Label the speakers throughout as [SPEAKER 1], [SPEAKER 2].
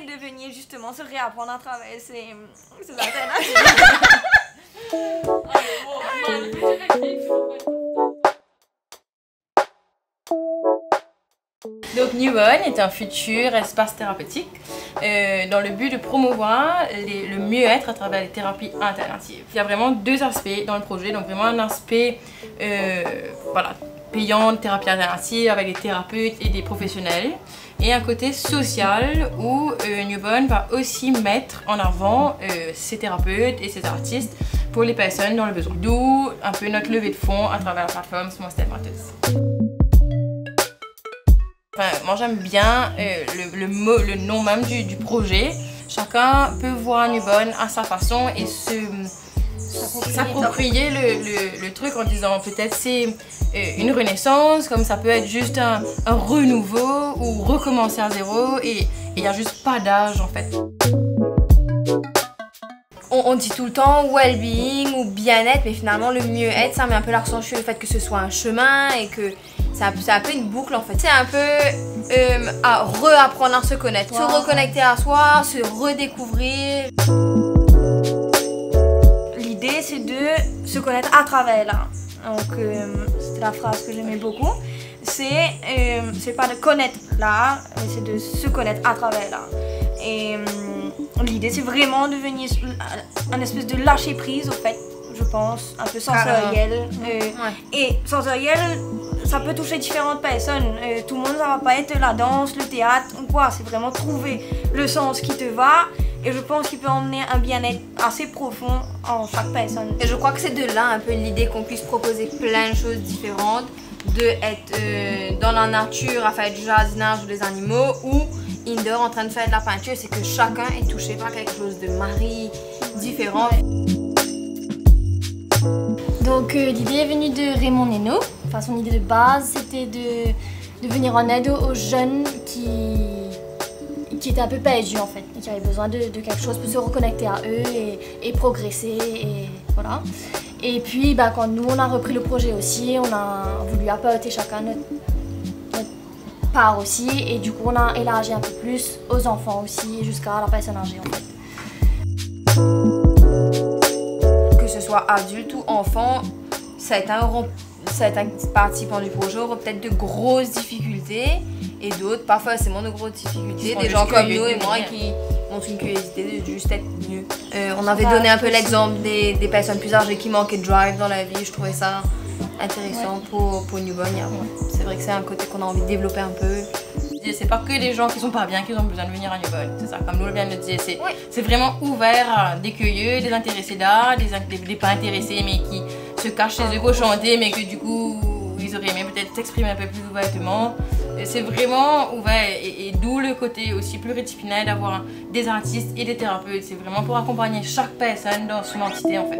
[SPEAKER 1] de venir justement se réapprendre à travers ces alternatives.
[SPEAKER 2] Donc Newborn est un futur espace thérapeutique dans le but de promouvoir le mieux-être à travers les thérapies alternatives. Il y a vraiment deux aspects dans le projet, donc vraiment un aspect voilà, payant de thérapie alternative avec des thérapeutes et des professionnels, et un côté social où Newborn va aussi mettre en avant ses thérapeutes et ses artistes pour les personnes dans le besoin. D'où un peu notre levée de fonds à travers la plateforme Small Step Matters. Enfin, moi j'aime bien le nom même du projet. Chacun peut voir Newborn à sa façon et s'approprier le truc en disant peut-être c'est une renaissance, comme ça peut être juste un renouveau ou recommencer à zéro, et il n'y a juste pas d'âge en fait.
[SPEAKER 3] On dit tout le temps well-being ou bien-être, mais finalement le mieux-être, ça met un peu l'accent sur le fait que ce soit un chemin et que c'est un peu une boucle en fait. C'est un peu à réapprendre à se connaître, se reconnecter à soi, se redécouvrir.
[SPEAKER 1] L'idée c'est de se connaître à travers l'art. Donc c'était la phrase que j'aimais beaucoup. C'est pas de connaître l'art, mais c'est de se connaître à travers l'art. Et l'idée c'est vraiment de devenir un espèce de lâcher prise au fait, je pense, un peu sensoriel. Et sensoriel, ça peut toucher différentes personnes. Tout le monde, ça va pas être la danse, le théâtre ou quoi. C'est vraiment trouver le sens qui te va. Et je pense qu'il peut emmener un bien-être assez profond en chaque personne.
[SPEAKER 3] Et je crois que c'est de là un peu l'idée qu'on puisse proposer plein de choses différentes, de être dans la nature à faire du jardinage ou des animaux, ou indoor en train de faire de la peinture. C'est que chacun est touché par quelque chose de différent.
[SPEAKER 4] Donc l'idée est venue de Raymond Neno. Enfin, son idée de base, c'était de venir en aide aux jeunes qui étaient un peu perdus en fait, et qui avaient besoin de quelque chose pour se reconnecter à eux et progresser, et voilà. Et puis quand nous on a repris le projet aussi, on a voulu apporter chacun notre part aussi, et du coup on a élargi un peu plus aux enfants aussi, jusqu'à la personne âgée en fait.
[SPEAKER 3] Que ce soit adulte ou enfant, certains participants du projet auront peut-être de grosses difficultés et d'autres pas forcément de grosses difficultés. Des gens comme nous et moi qui ont une curiosité de juste être mieux. On avait donné un peu l'exemple des personnes plus âgées qui manquaient de drive dans la vie. Je trouvais ça intéressant pour Newborn. C'est vrai que c'est un côté qu'on a envie de développer un peu.
[SPEAKER 2] C'est pas que les gens qui sont pas bien qui ont besoin de venir à Newborn, c'est ça, comme nous vient de le dire, c'est vraiment ouvert à des curieux, des intéressés d'art, des pas intéressés mais qui se cachent chez eux pour chanter, mais que du coup ils auraient aimé peut-être s'exprimer un peu plus ouvertement. C'est vraiment ouvert, et d'où le côté aussi pluridisciplinaire d'avoir des artistes et des thérapeutes. C'est vraiment pour accompagner chaque personne dans son entité en fait.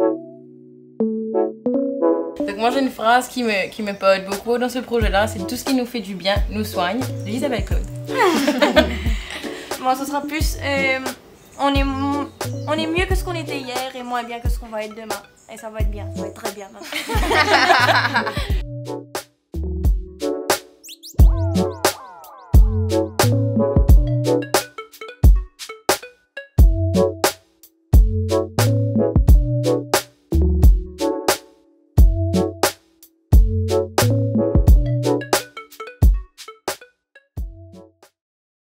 [SPEAKER 2] Donc moi j'ai une phrase qui me porte beaucoup dans ce projet-là, c'est tout ce qui nous fait du bien nous soigne, d'Isabelle Claude.
[SPEAKER 1] Moi ce sera plus on est mieux que ce qu'on était hier et moins bien que ce qu'on va être demain. Et ça va être bien, ça va être très bien.